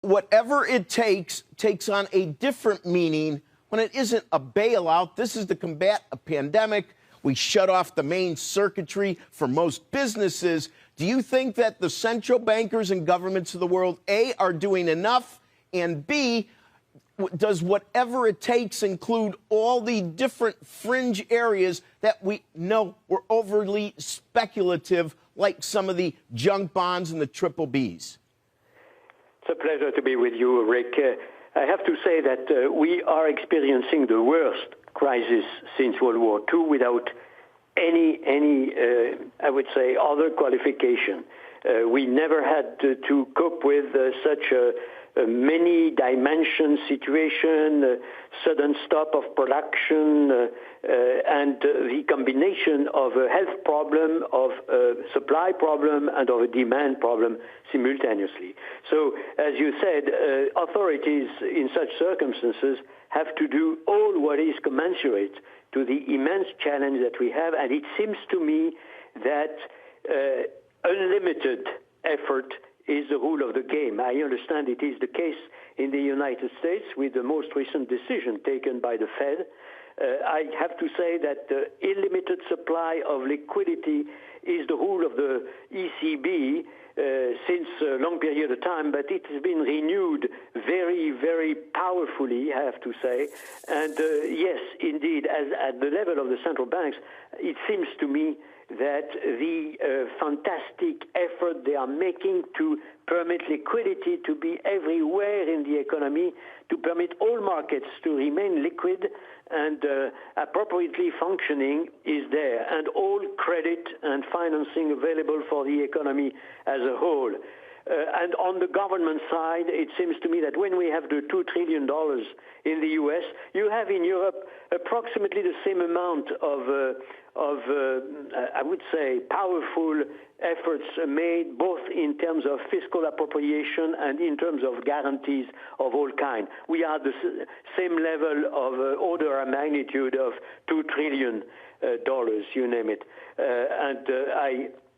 whatever it takes on a different meaning when it isn't a bailout. This is to combat a pandemic. We shut off the main circuitry for most businesses. Do you think that the central bankers and governments of the world, A, are doing enough, and B, does whatever it takes include all the different fringe areas that we know were overly speculative, like some of the junk bonds and the triple Bs? It's a pleasure to be with you, Rick. I have to say that we are experiencing the worst crisis since World War II without any I would say, other qualification. We never had to cope with such a many dimension situation, sudden stop of production, and the combination of a health problem, of a supply problem, and of a demand problem simultaneously. So, as you said, authorities in such circumstances have to do all what is commensurate to the immense challenge that we have, and it seems to me that unlimited effort is the rule of the game. I understand it is the case in the United States with the most recent decision taken by the Fed. I have to say that the unlimited supply of liquidity is the rule of the ECB since a long period of time, but it has been renewed very, very powerfully, I have to say. And yes, indeed, as at the level of the central banks, it seems to me that the fantastic effort they are making to permit liquidity to be everywhere in the economy, to permit all markets to remain liquid and appropriately functioning is there, and all credit and financing available for the economy as a whole. And on the government side, it seems to me that when we have the $2 trillion in the U.S., you have in Europe approximately the same amount of I would say, powerful efforts made both in terms of fiscal appropriation and in terms of guarantees of all kind. We are the same level of order of magnitude of $2 trillion, you name it. And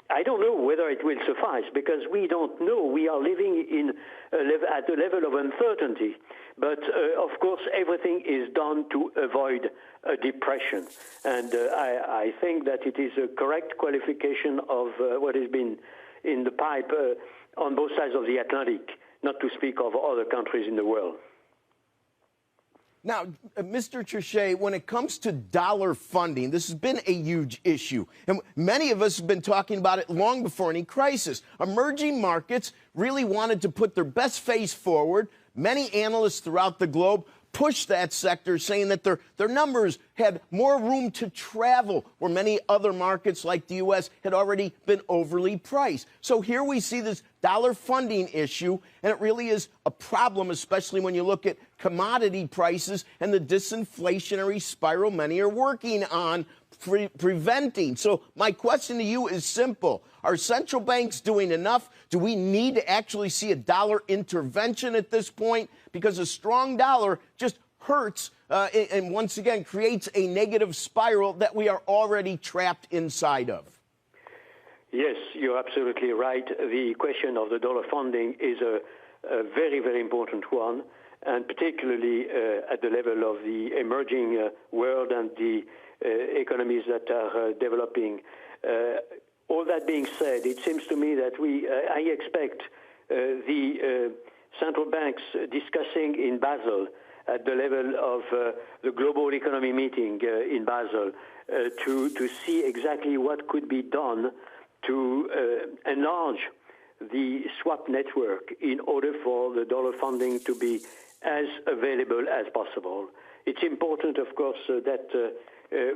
I don't know whether it will suffice because we don't know. We are living at a level of uncertainty. But, of course, everything is done to avoid a depression. And I think that it is a correct qualification of what has been in the pipe on both sides of the Atlantic, not to speak of other countries in the world. Now, Mr. Trichet, when it comes to dollar funding, this has been a huge issue. And many of us have been talking about it long before any crisis. Emerging markets really wanted to put their best face forward. Many analysts throughout the globe pushed that sector, saying that their numbers had more room to travel, where many other markets like the U.S. had already been overly priced. So here we see this dollar funding issue, and it really is a problem, especially when you look at commodity prices and the disinflationary spiral many are working on preventing. So my question to you is simple. Are central banks doing enough? Do we need to actually see a dollar intervention at this point? Because a strong dollar just hurts and once again creates a negative spiral that we are already trapped inside of. Yes, you're absolutely right. The question of the dollar funding is a very, very important one, and particularly at the level of the emerging world and the economies that are developing. All that being said, it seems to me that I expect the central banks discussing in Basel at the level of the global economy meeting in Basel to see exactly what could be done to enlarge the swap network in order for the dollar funding to be as available as possible. It's important, of course, that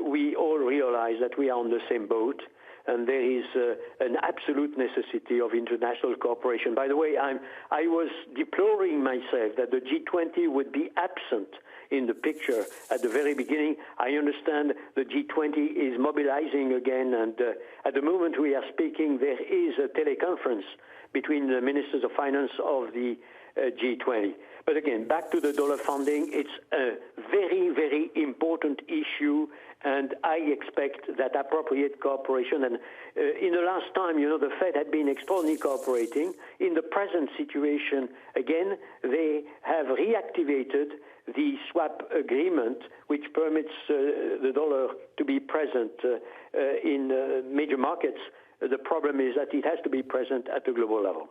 we all realize that we are on the same boat, and there is an absolute necessity of international cooperation. By the way, I was deploring myself that the G20 would be absent in the picture at the very beginning. I understand the G20 is mobilizing again, and at the moment we are speaking, there is a teleconference between the ministers of finance of the G20. But again, back to the dollar funding, it's a very, very important issue, and I expect that appropriate cooperation. And in the last time, the Fed had been extraordinarily cooperating. In the present situation, again, they have reactivated the swap agreement, which permits the dollar to be present in major markets. The problem is that it has to be present at the global level.